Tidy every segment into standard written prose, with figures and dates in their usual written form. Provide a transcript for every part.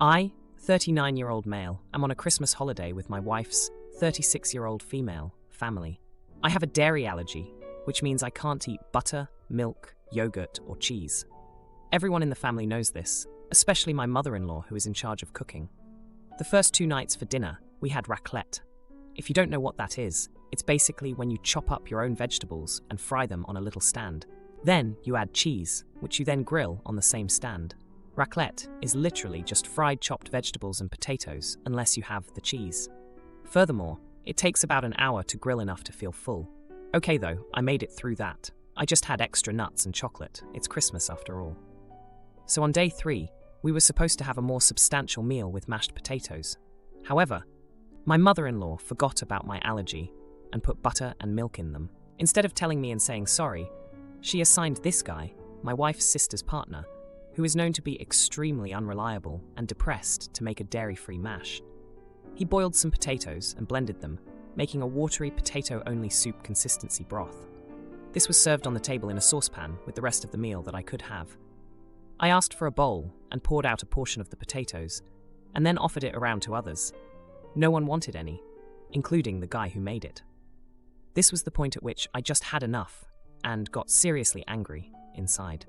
I, 39-year-old male, am on a Christmas holiday with my wife's 36-year-old female family. I have a dairy allergy, which means I can't eat butter, milk, yogurt, or cheese. Everyone in the family knows this, especially my mother-in-law who is in charge of cooking. The first 2 nights for dinner, we had raclette. If you don't know what that is, it's basically when you chop up your own vegetables and fry them on a little stand. Then you add cheese, which you then grill on the same stand. Raclette is literally just fried chopped vegetables and potatoes, unless you have the cheese. Furthermore, it takes about an hour to grill enough to feel full. Okay though, I made it through that. I just had extra nuts and chocolate. It's Christmas after all. So on day 3, we were supposed to have a more substantial meal with mashed potatoes. However, my mother-in-law forgot about my allergy and put butter and milk in them. Instead of telling me and saying sorry, she assigned this guy, my wife's sister's partner, who is known to be extremely unreliable and depressed, to make a dairy-free mash. He boiled some potatoes and blended them, making a watery potato-only soup consistency broth. This was served on the table in a saucepan with the rest of the meal that I could have. I asked for a bowl and poured out a portion of the potatoes, and then offered it around to others. No one wanted any, including the guy who made it. This was the point at which I just had enough and got seriously angry inside.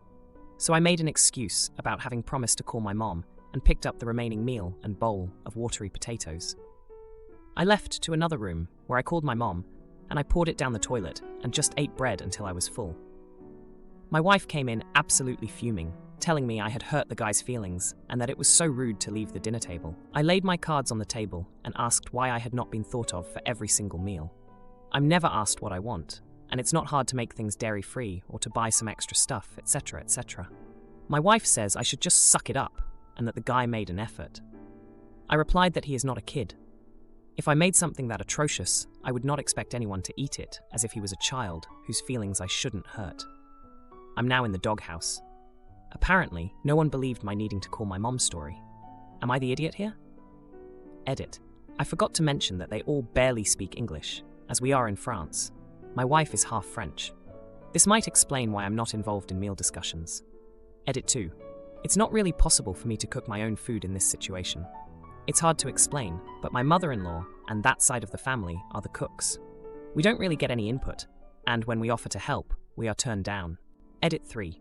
So I made an excuse about having promised to call my mom and picked up the remaining meal and bowl of watery potatoes. I left to another room where I called my mom and I poured it down the toilet and just ate bread until I was full. My wife came in absolutely fuming, telling me I had hurt the guy's feelings and that it was so rude to leave the dinner table. I laid my cards on the table and asked why I had not been thought of for every single meal. I'm never asked what I want, and it's not hard to make things dairy-free or to buy some extra stuff, etc., etc. My wife says I should just suck it up and that the guy made an effort. I replied that he is not a kid. If I made something that atrocious, I would not expect anyone to eat it as if he was a child whose feelings I shouldn't hurt. I'm now in the doghouse. Apparently, no one believed my needing to call my mom story. Am I the idiot here? Edit. I forgot to mention that they all barely speak English, as we are in France. My wife is half French. This might explain why I'm not involved in meal discussions. Edit 2. It's not really possible for me to cook my own food in this situation. It's hard to explain, but my mother-in-law and that side of the family are the cooks. We don't really get any input, and when we offer to help, we are turned down. Edit 3.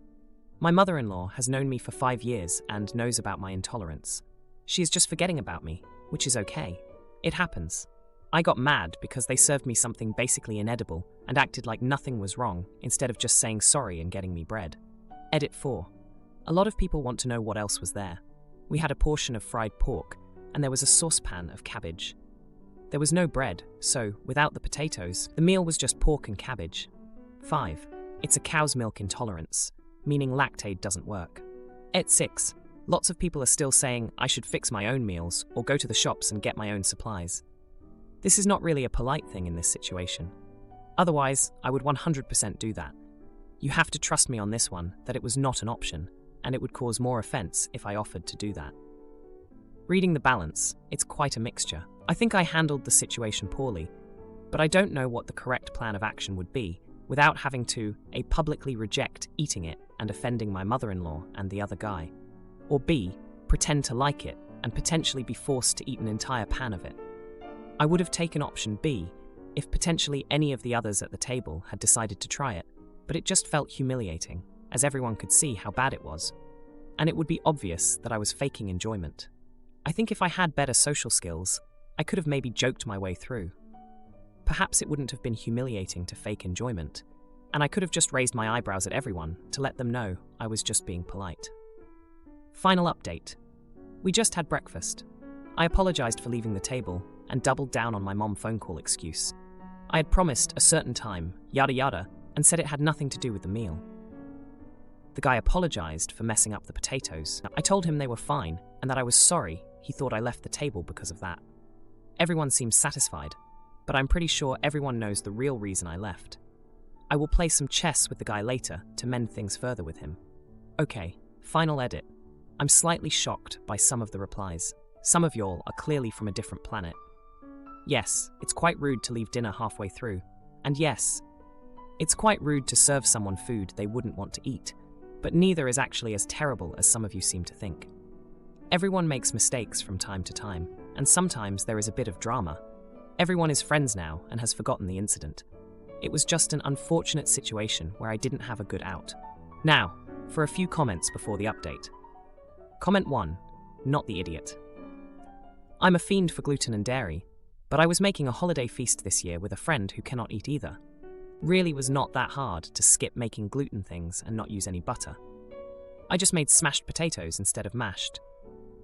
My mother-in-law has known me for 5 years and knows about my intolerance. She is just forgetting about me, which is okay. It happens. I got mad because they served me something basically inedible and acted like nothing was wrong instead of just saying sorry and getting me bread. Edit 4. A lot of people want to know what else was there. We had a portion of fried pork, and there was a saucepan of cabbage. There was no bread, so, without the potatoes, the meal was just pork and cabbage. 5. It's a cow's milk intolerance, meaning lactate doesn't work. Edit 6. Lots of people are still saying I should fix my own meals or go to the shops and get my own supplies. This is not really a polite thing in this situation. Otherwise, I would 100% do that. You have to trust me on this one that it was not an option, and it would cause more offense if I offered to do that. Reading the balance, it's quite a mixture. I think I handled the situation poorly, but I don't know what the correct plan of action would be without having to A. publicly reject eating it and offending my mother-in-law and the other guy, or B. pretend to like it and potentially be forced to eat an entire pan of it. I would have taken option B if potentially any of the others at the table had decided to try it, but it just felt humiliating, as everyone could see how bad it was, and it would be obvious that I was faking enjoyment. I think if I had better social skills, I could have maybe joked my way through. Perhaps it wouldn't have been humiliating to fake enjoyment, and I could have just raised my eyebrows at everyone to let them know I was just being polite. Final update. We just had breakfast. I apologized for leaving the table and doubled down on my mom phone call excuse. I had promised a certain time, yada yada, and said it had nothing to do with the meal. The guy apologized for messing up the potatoes. I told him they were fine and that I was sorry he thought I left the table because of that. Everyone seems satisfied, but I'm pretty sure everyone knows the real reason I left. I will play some chess with the guy later to mend things further with him. Okay, final edit. I'm slightly shocked by some of the replies. Some of y'all are clearly from a different planet. Yes, it's quite rude to leave dinner halfway through. And yes, it's quite rude to serve someone food they wouldn't want to eat, but neither is actually as terrible as some of you seem to think. Everyone makes mistakes from time to time, and sometimes there is a bit of drama. Everyone is friends now and has forgotten the incident. It was just an unfortunate situation where I didn't have a good out. Now, for a few comments before the update. Comment 1. Not the idiot. I'm a fiend for gluten and dairy, but I was making a holiday feast this year with a friend who cannot eat either. Really was not that hard to skip making gluten things and not use any butter. I just made smashed potatoes instead of mashed.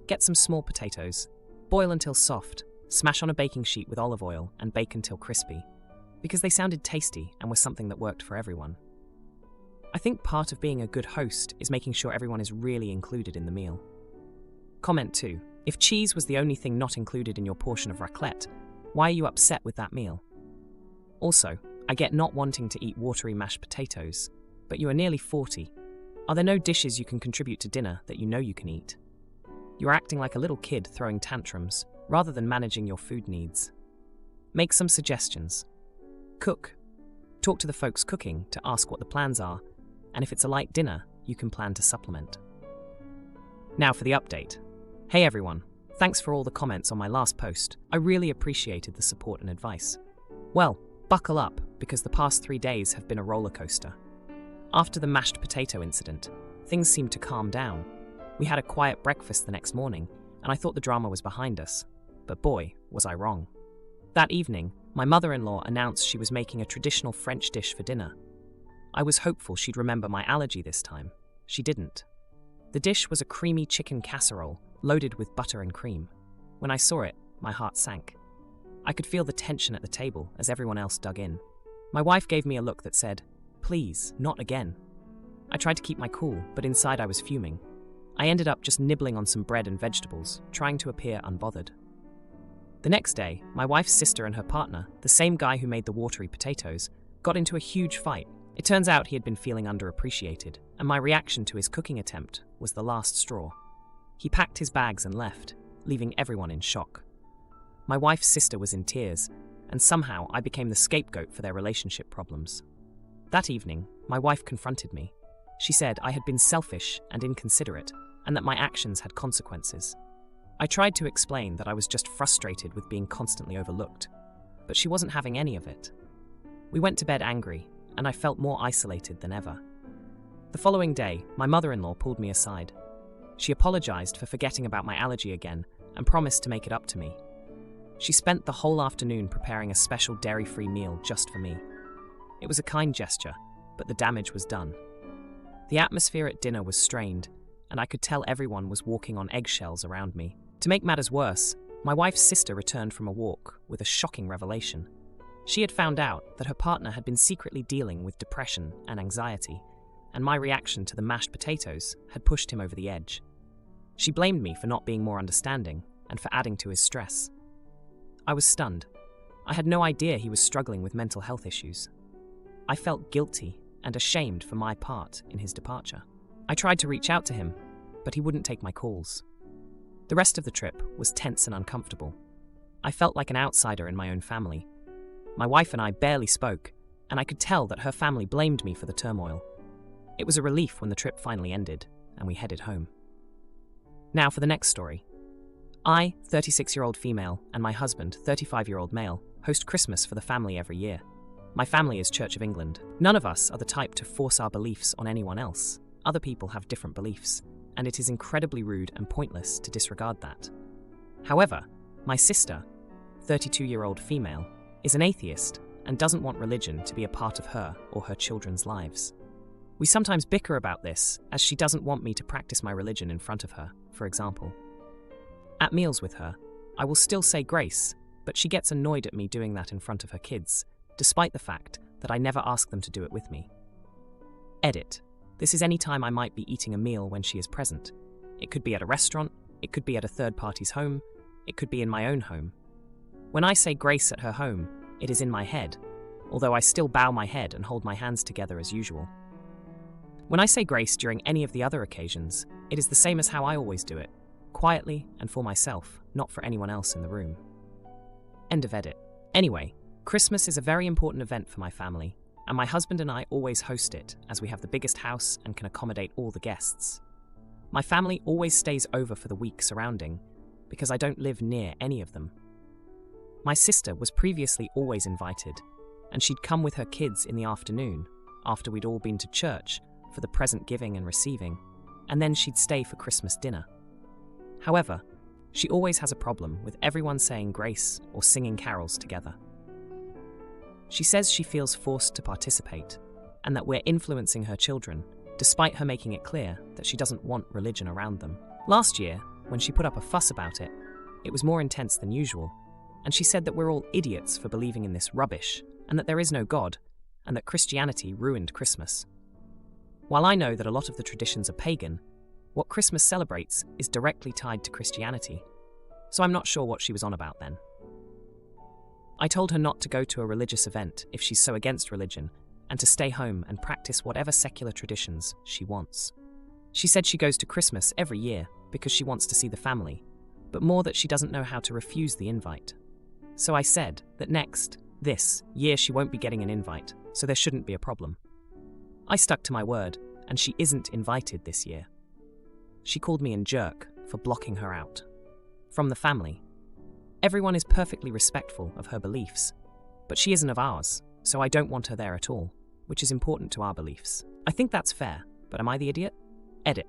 Get some small potatoes, boil until soft, smash on a baking sheet with olive oil and bake until crispy, because they sounded tasty and were something that worked for everyone. I think part of being a good host is making sure everyone is really included in the meal. Comment 2. If cheese was the only thing not included in your portion of raclette, why are you upset with that meal? Also, I get not wanting to eat watery mashed potatoes, but you are nearly 40. Are there no dishes you can contribute to dinner that you know you can eat? You are acting like a little kid throwing tantrums, rather than managing your food needs. Make some suggestions. Cook. Talk to the folks cooking to ask what the plans are, and if it's a light dinner, you can plan to supplement. Now for the update. Hey everyone, thanks for all the comments on my last post. I really appreciated the support and advice. Well, buckle up, because the past 3 days have been a roller coaster. After the mashed potato incident, things seemed to calm down. We had a quiet breakfast the next morning, and I thought the drama was behind us. But boy, was I wrong. That evening, my mother-in-law announced she was making a traditional French dish for dinner. I was hopeful she'd remember my allergy this time. She didn't. The dish was a creamy chicken casserole, loaded with butter and cream. When I saw it, my heart sank. I could feel the tension at the table as everyone else dug in. My wife gave me a look that said, "Please, not again." I tried to keep my cool, but inside I was fuming. I ended up just nibbling on some bread and vegetables, trying to appear unbothered. The next day, my wife's sister and her partner, the same guy who made the watery potatoes, got into a huge fight. It turns out he had been feeling underappreciated, and my reaction to his cooking attempt was the last straw. He packed his bags and left, leaving everyone in shock. My wife's sister was in tears, and somehow I became the scapegoat for their relationship problems. That evening, my wife confronted me. She said I had been selfish and inconsiderate, and that my actions had consequences. I tried to explain that I was just frustrated with being constantly overlooked, but she wasn't having any of it. We went to bed angry, and I felt more isolated than ever. The following day, my mother-in-law pulled me aside. She apologized for forgetting about my allergy again and promised to make it up to me. She spent the whole afternoon preparing a special dairy-free meal just for me. It was a kind gesture, but the damage was done. The atmosphere at dinner was strained, and I could tell everyone was walking on eggshells around me. To make matters worse, my wife's sister returned from a walk with a shocking revelation. She had found out that her partner had been secretly dealing with depression and anxiety, and my reaction to the mashed potatoes had pushed him over the edge. She blamed me for not being more understanding and for adding to his stress. I was stunned. I had no idea he was struggling with mental health issues. I felt guilty and ashamed for my part in his departure. I tried to reach out to him, but he wouldn't take my calls. The rest of the trip was tense and uncomfortable. I felt like an outsider in my own family. My wife and I barely spoke, and I could tell that her family blamed me for the turmoil. It was a relief when the trip finally ended, and we headed home. Now for the next story. I, 36-year-old female, and my husband, 35-year-old male, host Christmas for the family every year. My family is Church of England. None of us are the type to force our beliefs on anyone else. Other people have different beliefs, and it is incredibly rude and pointless to disregard that. However, my sister, 32-year-old female, is an atheist and doesn't want religion to be a part of her or her children's lives. We sometimes bicker about this, as she doesn't want me to practice my religion in front of her, for example. At meals with her, I will still say grace, but she gets annoyed at me doing that in front of her kids, despite the fact that I never ask them to do it with me. Edit. This is any time I might be eating a meal when she is present. It could be at a restaurant, it could be at a third party's home, it could be in my own home. When I say grace at her home, it is in my head, although I still bow my head and hold my hands together as usual. When I say grace during any of the other occasions, it is the same as how I always do it, quietly and for myself, not for anyone else in the room. End of edit. Anyway, Christmas is a very important event for my family, and my husband and I always host it, as we have the biggest house and can accommodate all the guests. My family always stays over for the week surrounding, because I don't live near any of them. My sister was previously always invited, and she'd come with her kids in the afternoon, after we'd all been to church for the present giving and receiving, and then she'd stay for Christmas dinner. However, she always has a problem with everyone saying grace or singing carols together. She says she feels forced to participate, and that we're influencing her children, despite her making it clear that she doesn't want religion around them. Last year, when she put up a fuss about it, it was more intense than usual, and she said that we're all idiots for believing in this rubbish, and that there is no God, and that Christianity ruined Christmas. While I know that a lot of the traditions are pagan, what Christmas celebrates is directly tied to Christianity, so I'm not sure what she was on about then. I told her not to go to a religious event if she's so against religion, and to stay home and practice whatever secular traditions she wants. She said she goes to Christmas every year because she wants to see the family, but more that she doesn't know how to refuse the invite. So I said that this year she won't be getting an invite, so there shouldn't be a problem. I stuck to my word, and she isn't invited this year. She called me a jerk for blocking her out. From the family. Everyone is perfectly respectful of her beliefs, but she isn't of ours, so I don't want her there at all, which is important to our beliefs. I think that's fair, but am I the idiot? Edit.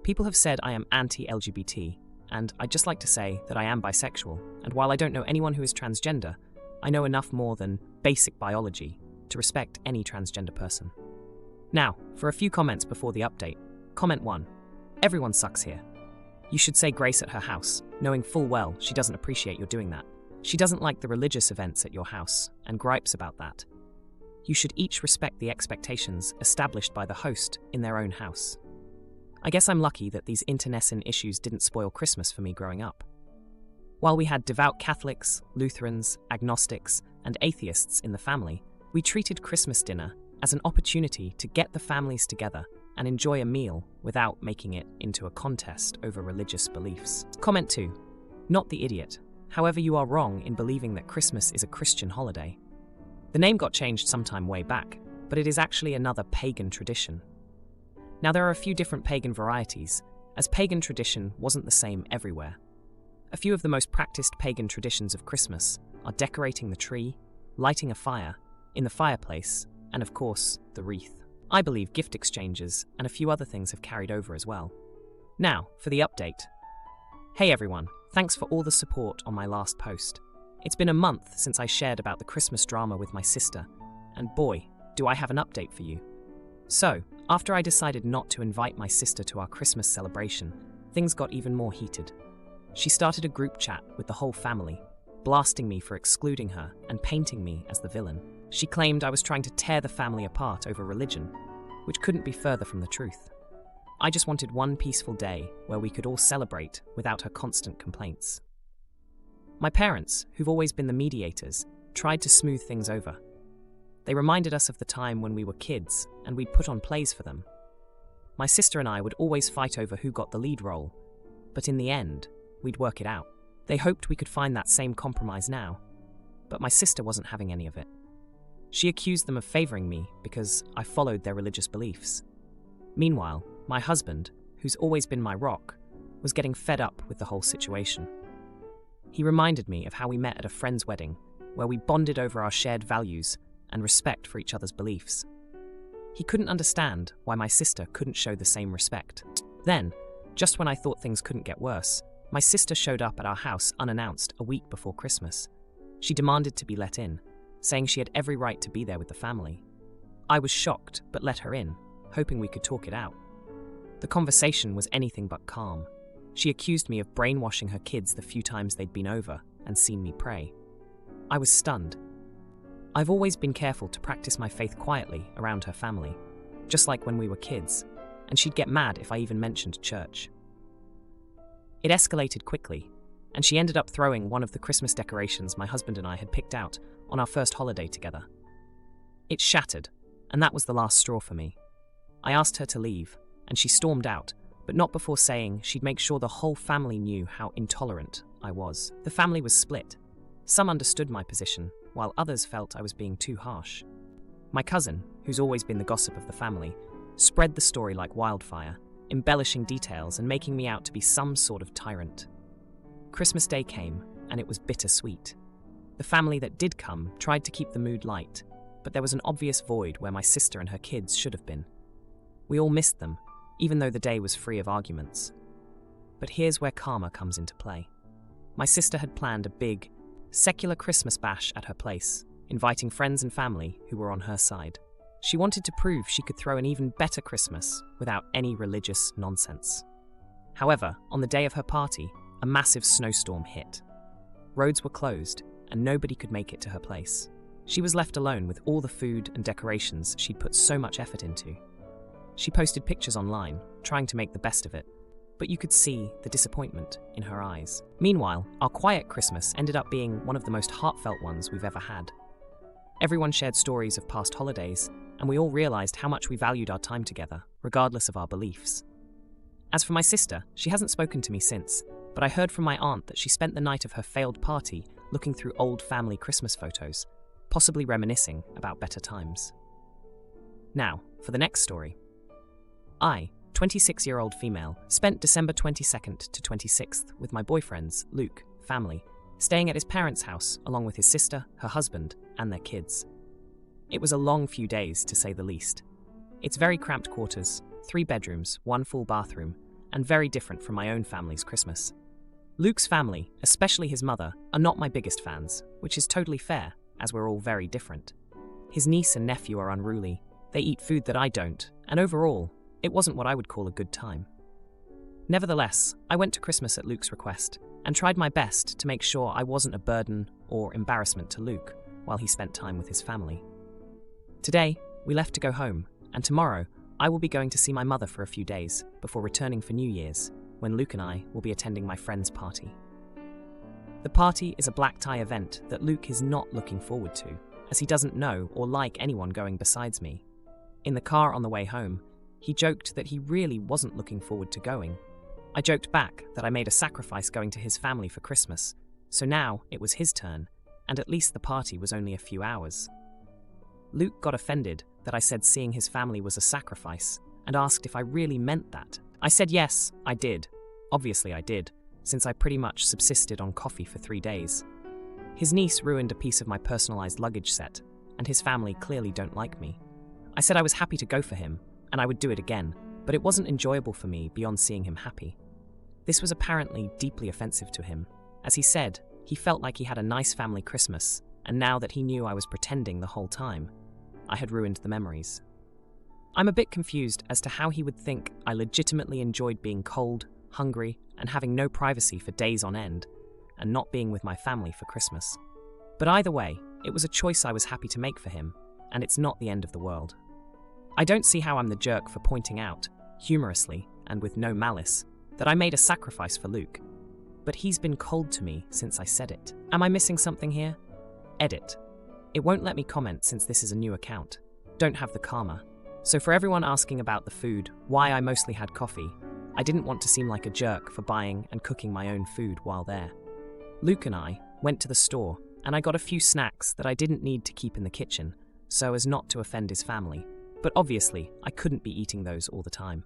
People have said I am anti-LGBT, and I'd just like to say that I am bisexual, and while I don't know anyone who is transgender, I know enough more than basic biology to respect any transgender person. Now, for a few comments before the update. Comment 1. Everyone sucks here. You should say grace at her house, knowing full well she doesn't appreciate your doing that. She doesn't like the religious events at your house, and gripes about that. You should each respect the expectations established by the host in their own house. I guess I'm lucky that these internecine issues didn't spoil Christmas for me growing up. While we had devout Catholics, Lutherans, agnostics, and atheists in the family, we treated Christmas dinner as an opportunity to get the families together and enjoy a meal without making it into a contest over religious beliefs. Comment 2. Not the idiot. However, you are wrong in believing that Christmas is a Christian holiday. The name got changed sometime way back, but it is actually another pagan tradition. Now, there are a few different pagan varieties, as pagan tradition wasn't the same everywhere. A few of the most practiced pagan traditions of Christmas are decorating the tree, lighting a fire, in the fireplace, and of course, the wreath. I believe gift exchanges and a few other things have carried over as well. Now, for the update. Hey everyone, thanks for all the support on my last post. It's been a month since I shared about the Christmas drama with my sister, and boy, do I have an update for you. So, after I decided not to invite my sister to our Christmas celebration, things got even more heated. She started a group chat with the whole family, blasting me for excluding her and painting me as the villain. She claimed I was trying to tear the family apart over religion, which couldn't be further from the truth. I just wanted one peaceful day where we could all celebrate without her constant complaints. My parents, who've always been the mediators, tried to smooth things over. They reminded us of the time when we were kids and we'd put on plays for them. My sister and I would always fight over who got the lead role, but in the end, we'd work it out. They hoped we could find that same compromise now, but my sister wasn't having any of it. She accused them of favoring me because I followed their religious beliefs. Meanwhile, my husband, who's always been my rock, was getting fed up with the whole situation. He reminded me of how we met at a friend's wedding, where we bonded over our shared values and respect for each other's beliefs. He couldn't understand why my sister couldn't show the same respect. Then, just when I thought things couldn't get worse, my sister showed up at our house unannounced a week before Christmas. She demanded to be let in, saying she had every right to be there with the family. I was shocked, but let her in, hoping we could talk it out. The conversation was anything but calm. She accused me of brainwashing her kids the few times they'd been over and seen me pray. I was stunned. I've always been careful to practice my faith quietly around her family, just like when we were kids, and she'd get mad if I even mentioned church. It escalated quickly, and she ended up throwing one of the Christmas decorations my husband and I had picked out on our first holiday together. It shattered, and that was the last straw for me. I asked her to leave, and she stormed out, but not before saying she'd make sure the whole family knew how intolerant I was. The family was split. Some understood my position, while others felt I was being too harsh. My cousin, who's always been the gossip of the family, spread the story like wildfire, embellishing details and making me out to be some sort of tyrant. Christmas Day came, and it was bittersweet. The family that did come tried to keep the mood light, but there was an obvious void where my sister and her kids should have been. We all missed them, even though the day was free of arguments. But here's where karma comes into play. My sister had planned a big, secular Christmas bash at her place, inviting friends and family who were on her side. She wanted to prove she could throw an even better Christmas without any religious nonsense. However, on the day of her party, a massive snowstorm hit. Roads were closed, and nobody could make it to her place. She was left alone with all the food and decorations she'd put so much effort into. She posted pictures online, trying to make the best of it, but you could see the disappointment in her eyes. Meanwhile, our quiet Christmas ended up being one of the most heartfelt ones we've ever had. Everyone shared stories of past holidays, and we all realized how much we valued our time together, regardless of our beliefs. As for my sister, she hasn't spoken to me since, but I heard from my aunt that she spent the night of her failed party looking through old family Christmas photos, possibly reminiscing about better times. Now, for the next story. I, 26-year-old female, spent December 22nd to 26th with my boyfriend's, Luke, family, staying at his parents' house along with his sister, her husband, and their kids. It was a long few days, to say the least. It's very cramped quarters, 3 bedrooms, 1 full bathroom, and very different from my own family's Christmas. Luke's family, especially his mother, are not my biggest fans, which is totally fair, as we're all very different. His niece and nephew are unruly, they eat food that I don't, and overall, it wasn't what I would call a good time. Nevertheless, I went to Christmas at Luke's request, and tried my best to make sure I wasn't a burden or embarrassment to Luke while he spent time with his family. Today, we left to go home, and tomorrow, I will be going to see my mother for a few days before returning for New Year's, when Luke and I will be attending my friend's party. The party is a black tie event that Luke is not looking forward to, as he doesn't know or like anyone going besides me. In the car on the way home, he joked that he really wasn't looking forward to going. I joked back that I made a sacrifice going to his family for Christmas, so now it was his turn, and at least the party was only a few hours. Luke got offended that I said seeing his family was a sacrifice, and asked if I really meant that. I said yes, I did. Obviously I did, since I pretty much subsisted on coffee for 3 days. His niece ruined a piece of my personalized luggage set, and his family clearly don't like me. I said I was happy to go for him, and I would do it again, but it wasn't enjoyable for me beyond seeing him happy. This was apparently deeply offensive to him. As he said, he felt like he had a nice family Christmas, and now that he knew I was pretending the whole time, I had ruined the memories. I'm a bit confused as to how he would think I legitimately enjoyed being cold, hungry, and having no privacy for days on end, and not being with my family for Christmas. But either way, it was a choice I was happy to make for him, and it's not the end of the world. I don't see how I'm the jerk for pointing out, humorously and with no malice, that I made a sacrifice for Luke. But he's been cold to me since I said it. Am I missing something here? Edit. It won't let me comment since this is a new account. Don't have the karma. So for everyone asking about the food, why I mostly had coffee, I didn't want to seem like a jerk for buying and cooking my own food while there. Luke and I went to the store, and I got a few snacks that I didn't need to keep in the kitchen, so as not to offend his family. But obviously, I couldn't be eating those all the time.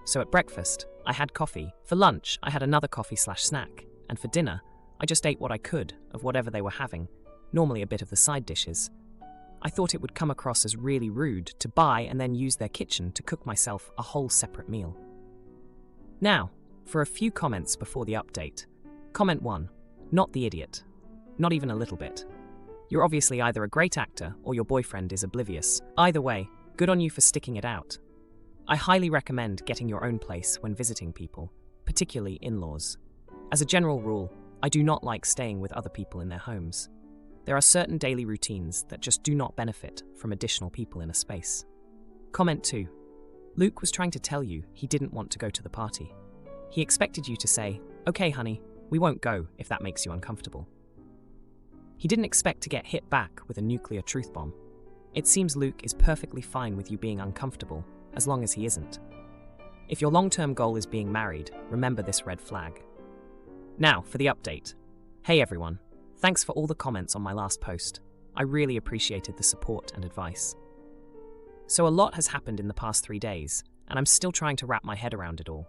So at breakfast, I had coffee. For lunch, I had another coffee/snack. And for dinner, I just ate what I could of whatever they were having, normally a bit of the side dishes. I thought it would come across as really rude to buy and then use their kitchen to cook myself a whole separate meal. Now, for a few comments before the update. Comment 1. Not the idiot. Not even a little bit. You're obviously either a great actor or your boyfriend is oblivious. Either way, good on you for sticking it out. I highly recommend getting your own place when visiting people, particularly in-laws. As a general rule, I do not like staying with other people in their homes. There are certain daily routines that just do not benefit from additional people in a space. Comment 2. Luke was trying to tell you he didn't want to go to the party. He expected you to say, "Okay, honey, we won't go if that makes you uncomfortable." He didn't expect to get hit back with a nuclear truth bomb. It seems Luke is perfectly fine with you being uncomfortable, as long as he isn't. If your long-term goal is being married, remember this red flag. Now, for the update. Hey everyone, thanks for all the comments on my last post. I really appreciated the support and advice. So a lot has happened in the past 3 days, and I'm still trying to wrap my head around it all.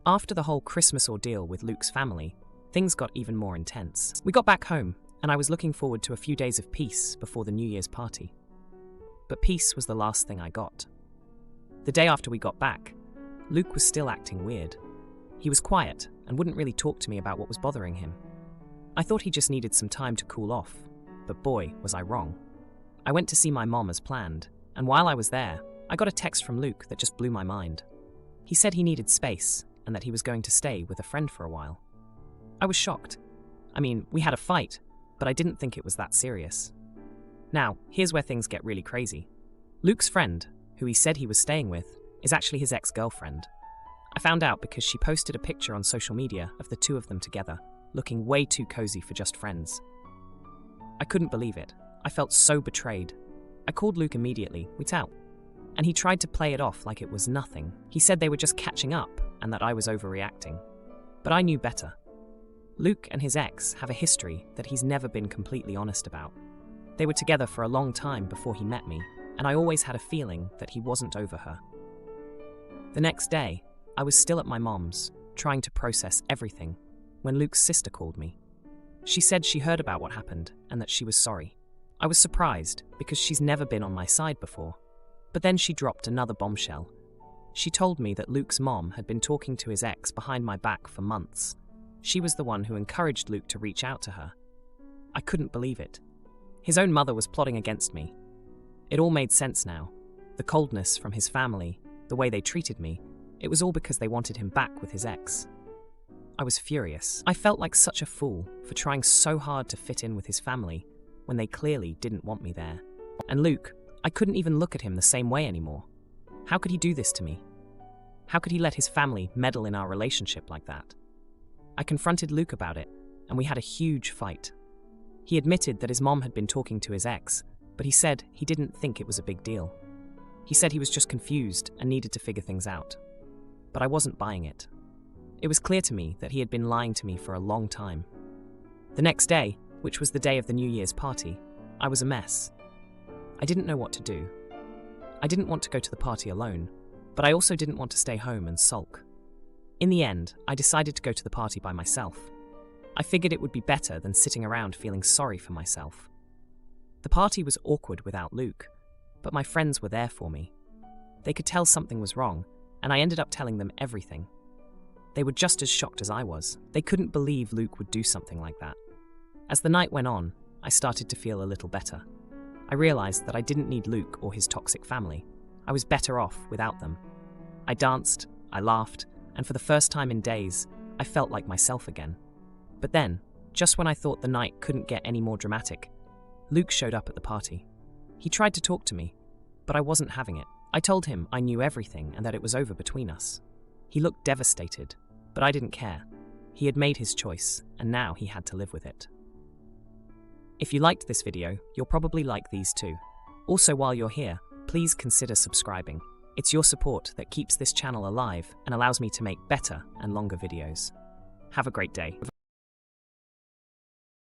After the whole Christmas ordeal with Luke's family, things got even more intense. We got back home, and I was looking forward to a few days of peace before the New Year's party. But peace was the last thing I got. The day after we got back, Luke was still acting weird. He was quiet and wouldn't really talk to me about what was bothering him. I thought he just needed some time to cool off, but boy, was I wrong. I went to see my mom as planned, and while I was there, I got a text from Luke that just blew my mind. He said he needed space and that he was going to stay with a friend for a while. I was shocked. I mean, we had a fight, but I didn't think it was that serious. Now, here's where things get really crazy. Luke's friend, who he said he was staying with, is actually his ex-girlfriend. I found out because she posted a picture on social media of the two of them together, looking way too cozy for just friends. I couldn't believe it. I felt so betrayed. I called Luke immediately, we're out, and he tried to play it off like it was nothing. He said they were just catching up and that I was overreacting. But I knew better. Luke and his ex have a history that he's never been completely honest about. They were together for a long time before he met me, and I always had a feeling that he wasn't over her. The next day, I was still at my mom's, trying to process everything, when Luke's sister called me. She said she heard about what happened and that she was sorry. I was surprised because she's never been on my side before. But then she dropped another bombshell. She told me that Luke's mom had been talking to his ex behind my back for months. She was the one who encouraged Luke to reach out to her. I couldn't believe it. His own mother was plotting against me. It all made sense now. The coldness from his family, the way they treated me, it was all because they wanted him back with his ex. I was furious. I felt like such a fool for trying so hard to fit in with his family when they clearly didn't want me there. And Luke, I couldn't even look at him the same way anymore. How could he do this to me? How could he let his family meddle in our relationship like that? I confronted Luke about it, and we had a huge fight. He admitted that his mom had been talking to his ex, but he said he didn't think it was a big deal. He said he was just confused and needed to figure things out. But I wasn't buying it. It was clear to me that he had been lying to me for a long time. The next day, which was the day of the New Year's party, I was a mess. I didn't know what to do. I didn't want to go to the party alone, but I also didn't want to stay home and sulk. In the end, I decided to go to the party by myself. I figured it would be better than sitting around feeling sorry for myself. The party was awkward without Luke, but my friends were there for me. They could tell something was wrong, and I ended up telling them everything. They were just as shocked as I was. They couldn't believe Luke would do something like that. As the night went on, I started to feel a little better. I realized that I didn't need Luke or his toxic family. I was better off without them. I danced, I laughed, and for the first time in days, I felt like myself again. But then, just when I thought the night couldn't get any more dramatic, Luke showed up at the party. He tried to talk to me, but I wasn't having it. I told him I knew everything and that it was over between us. He looked devastated, but I didn't care. He had made his choice, and now he had to live with it. If you liked this video, you'll probably like these too. Also, while you're here, please consider subscribing. It's your support that keeps this channel alive and allows me to make better and longer videos. Have a great day.